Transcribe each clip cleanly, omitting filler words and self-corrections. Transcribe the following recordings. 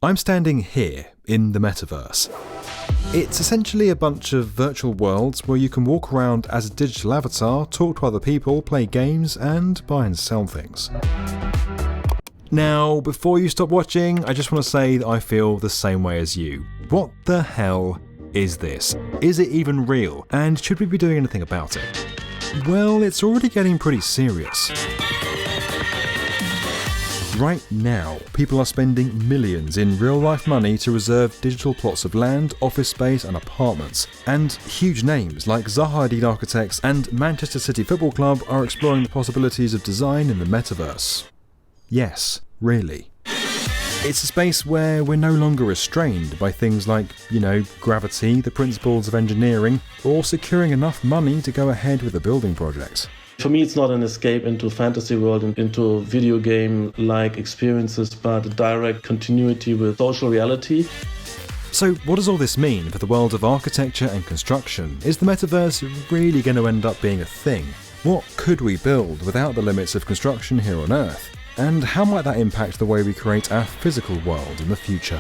I'm standing here in the Metaverse. It's essentially a bunch of virtual worlds where you can walk around as a digital avatar, talk to other people, play games, and buy and sell things. Now, before you stop watching, I just want to say that I feel the same way as you. What the hell is this? Is it even real? And should we be doing anything about it? Well, it's already getting pretty serious. Right now, people are spending millions in real-life money to reserve digital plots of land, office space and apartments. And huge names like Zaha Hadid Architects and Manchester City Football Club are exploring the possibilities of design in the Metaverse. Yes, really. It's a space where we're no longer restrained by things like, gravity, the principles of engineering, or securing enough money to go ahead with a building project. For me, it's not an escape into fantasy world and into video game-like experiences, but a direct continuity with social reality. So what does all this mean for the world of architecture and construction? Is the Metaverse really going to end up being a thing? What could we build without the limits of construction here on Earth? And how might that impact the way we create our physical world in the future?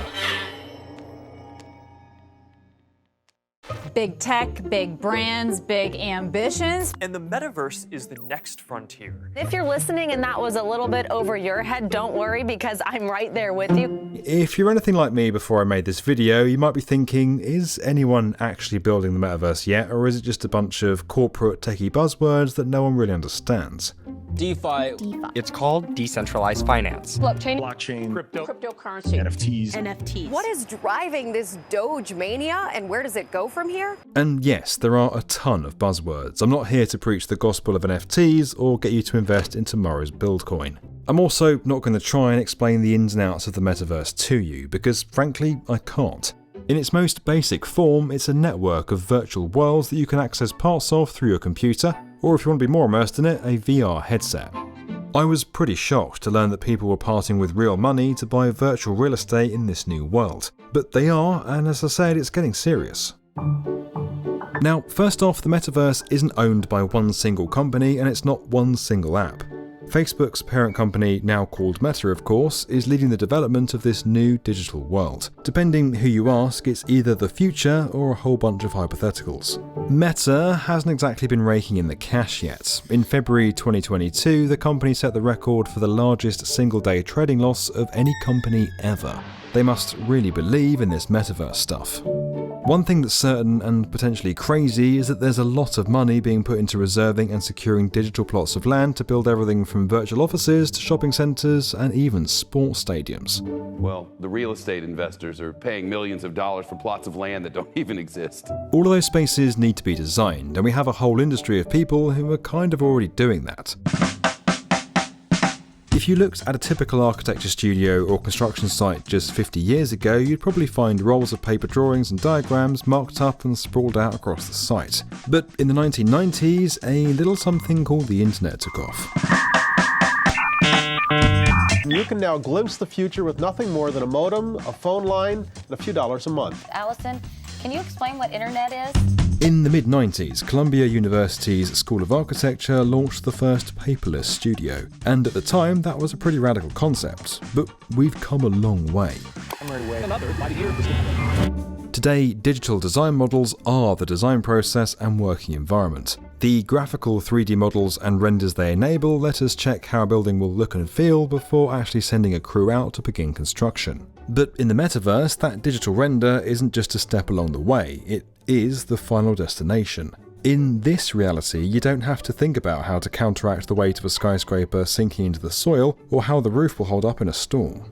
Big tech, big brands, big ambitions. And the Metaverse is the next frontier. If you're listening and that was a little bit over your head, don't worry because I'm right there with you. If you're anything like me before I made this video, you might be thinking, is anyone actually building the Metaverse yet, or is it just a bunch of corporate techie buzzwords that no one really understands? DeFi. It's called decentralized finance. Blockchain. Cryptocurrency. NFTs. What is driving this Doge mania and where does it go from here? And yes, there are a ton of buzzwords. I'm not here to preach the gospel of NFTs or get you to invest in tomorrow's Buildcoin. I'm also not going to try and explain the ins and outs of the Metaverse to you, because frankly, I can't. In its most basic form, it's a network of virtual worlds that you can access parts of through your computer, or if you want to be more immersed in it, a VR headset. I was pretty shocked to learn that people were parting with real money to buy virtual real estate in this new world. But they are, and as I said, it's getting serious. Now, first off, the Metaverse isn't owned by one single company and it's not one single app. Facebook's parent company, now called Meta of course, is leading the development of this new digital world. Depending who you ask, it's either the future or a whole bunch of hypotheticals. Meta hasn't exactly been raking in the cash yet. In February 2022, the company set the record for the largest single-day trading loss of any company ever. They must really believe in this Metaverse stuff. One thing that's certain and potentially crazy is that there's a lot of money being put into reserving and securing digital plots of land to build everything from virtual offices to shopping centres and even sports stadiums. Well, the real estate investors are paying millions of dollars for plots of land that don't even exist. All of those spaces need to be designed, and we have a whole industry of people who are kind of already doing that. If you looked at a typical architecture studio or construction site just 50 years ago, you'd probably find rolls of paper drawings and diagrams marked up and sprawled out across the site. But in the 1990s, a little something called the internet took off. You can now glimpse the future with nothing more than a modem, a phone line, and a few dollars a month. Allison, can you explain what internet is? In the mid-90s, Columbia University's School of Architecture launched the first paperless studio, and at the time that was a pretty radical concept, but we've come a long way. Today, digital design models are the design process and working environment. The graphical 3D models and renders they enable let us check how a building will look and feel before actually sending a crew out to begin construction. But in the Metaverse, that digital render isn't just a step along the way, it is the final destination. In this reality, you don't have to think about how to counteract the weight of a skyscraper sinking into the soil or how the roof will hold up in a storm.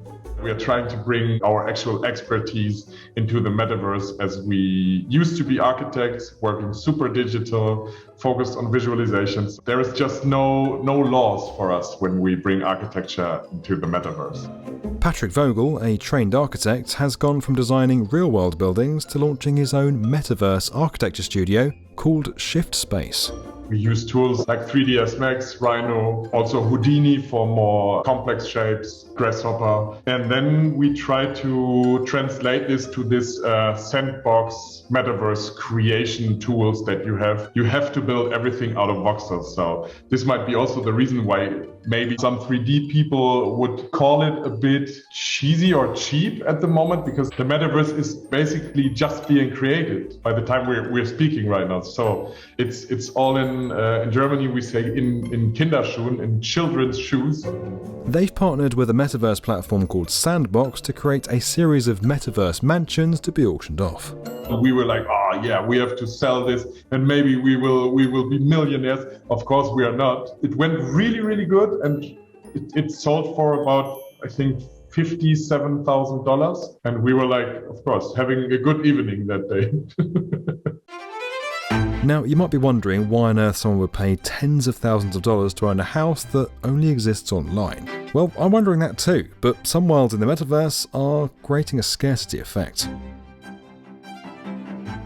We are trying to bring our actual expertise into the Metaverse, as we used to be architects working super digital, focused on visualizations. There is just no laws for us when we bring architecture into the Metaverse. Patrik Vogel, a trained architect, has gone from designing real-world buildings to launching his own Metaverse architecture studio called Shift Space. We use tools like 3ds Max, Rhino, also Houdini for more complex shapes, Grasshopper. And then we try to translate this to this Sandbox Metaverse creation tools that you have. You have to build everything out of voxels. So this might be also the reason why maybe some 3D people would call it a bit cheesy or cheap at the moment, because the metaverse is basically just being created by the time we're speaking right now. So it's all in Germany we say in Kinderschuhen, in children's shoes. They've partnered with a metaverse platform called Sandbox to create a series of metaverse mansions to be auctioned off. We were like, oh yeah, we have to sell this and maybe we will be millionaires. Of course we are not. It went really, really good, and it sold for about, I think, $57,000. And we were like, of course, having a good evening that day. Now, you might be wondering why on earth someone would pay tens of thousands of dollars to own a house that only exists online. Well, I'm wondering that too, but some worlds in the metaverse are creating a scarcity effect.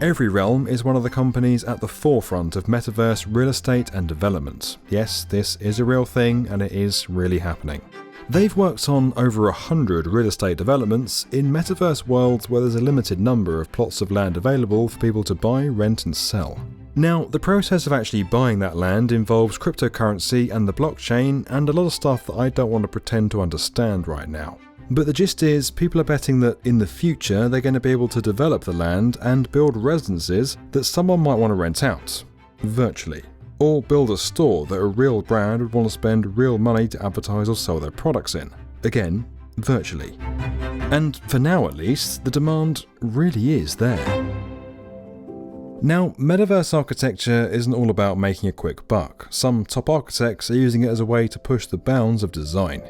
Everyrealm is one of the companies at the forefront of metaverse real estate and development. Yes, this is a real thing and it is really happening. They've worked on over 100 real estate developments in metaverse worlds where there's a limited number of plots of land available for people to buy, rent and sell. Now, the process of actually buying that land involves cryptocurrency and the blockchain and a lot of stuff that I don't want to pretend to understand right now. But the gist is, people are betting that in the future they're going to be able to develop the land and build residences that someone might want to rent out, virtually. Or build a store that a real brand would want to spend real money to advertise or sell their products in, again, virtually. And for now at least, the demand really is there. Now, metaverse architecture isn't all about making a quick buck. Some top architects are using it as a way to push the bounds of design.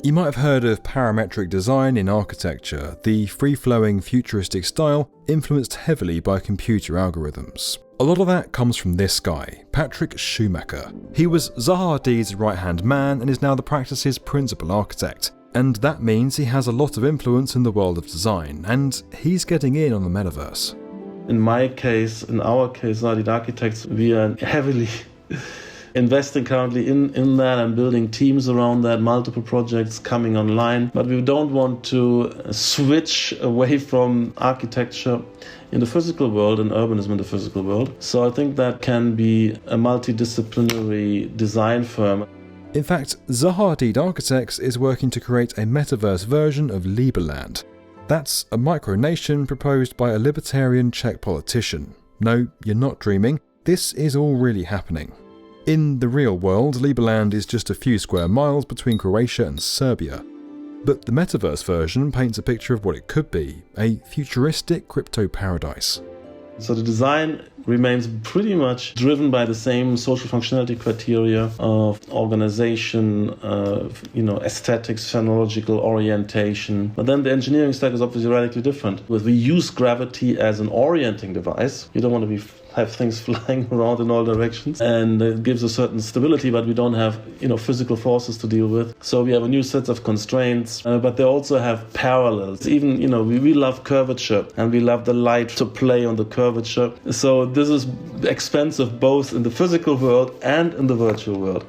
You might have heard of parametric design in architecture, the free-flowing futuristic style influenced heavily by computer algorithms. A lot of that comes from this guy, Patrik Schumacher. He was Zaha Hadid's right-hand man and is now the practice's principal architect. And that means he has a lot of influence in the world of design, and he's getting in on the metaverse. In my case, in our case, Hadid Architects, we are heavily investing currently in that and building teams around that, multiple projects coming online. But we don't want to switch away from architecture in the physical world and urbanism in the physical world. So I think that can be a multidisciplinary design firm. In fact, Zaha Hadid Architects is working to create a metaverse version of Liberland. That's a micronation proposed by a libertarian Czech politician. No, you're not dreaming. This is all really happening. In the real world, Liberland is just a few square miles between Croatia and Serbia. But the metaverse version paints a picture of what it could be, a futuristic crypto paradise. So the design remains pretty much driven by the same social functionality criteria of organization, aesthetics, phenological orientation. But then the engineering stack is obviously radically different. We use gravity as an orienting device. You don't want to have things flying around in all directions, and it gives a certain stability, but we don't have physical forces to deal with. So we have a new set of constraints, but they also have parallels. Even we love curvature and we love the light to play on the curvature. So this is expensive both in the physical world and in the virtual world,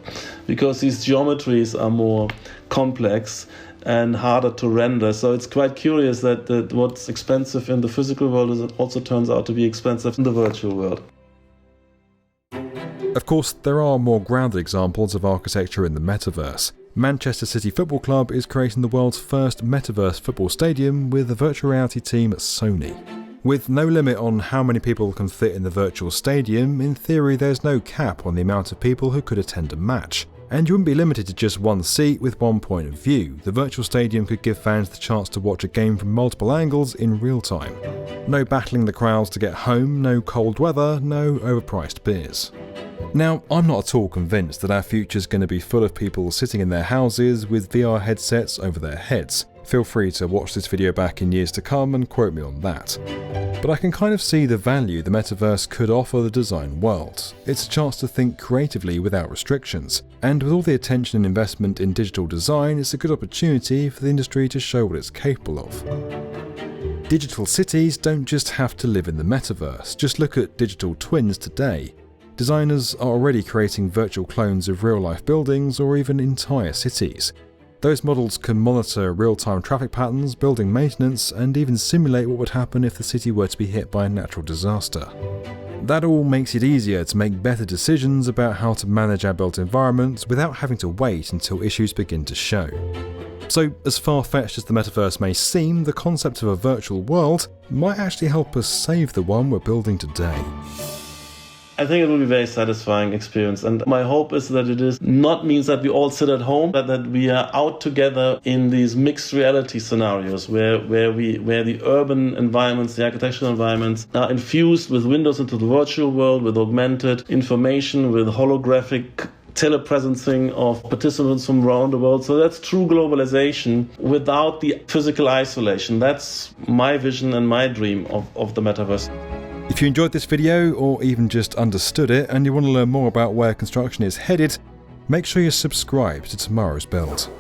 because these geometries are more complex and harder to render. So it's quite curious that what's expensive in the physical world also turns out to be expensive in the virtual world. Of course, there are more grounded examples of architecture in the metaverse. Manchester City Football Club is creating the world's first metaverse football stadium with a virtual reality team at Sony. With no limit on how many people can fit in the virtual stadium, in theory there's no cap on the amount of people who could attend a match. And you wouldn't be limited to just one seat with one point of view. The virtual stadium could give fans the chance to watch a game from multiple angles in real time. No battling the crowds to get home, no cold weather, no overpriced beers. Now, I'm not at all convinced that our future's going to be full of people sitting in their houses with VR headsets over their heads. Feel free to watch this video back in years to come and quote me on that. But I can kind of see the value the metaverse could offer the design world. It's a chance to think creatively without restrictions, and with all the attention and investment in digital design, it's a good opportunity for the industry to show what it's capable of. Digital cities don't just have to live in the metaverse, just look at digital twins today. Designers are already creating virtual clones of real-life buildings or even entire cities. Those models can monitor real-time traffic patterns, building maintenance, and even simulate what would happen if the city were to be hit by a natural disaster. That all makes it easier to make better decisions about how to manage our built environments without having to wait until issues begin to show. So, as far-fetched as the metaverse may seem, the concept of a virtual world might actually help us save the one we're building today. I think it will be a very satisfying experience, and my hope is that it is not means that we all sit at home, but that we are out together in these mixed reality scenarios where the urban environments, the architectural environments are infused with windows into the virtual world, with augmented information, with holographic telepresencing of participants from around the world. So that's true globalization without the physical isolation. That's my vision and my dream of the metaverse. If you enjoyed this video, or even just understood it, and you want to learn more about where construction is headed, make sure you're subscribed to Tomorrow's Build.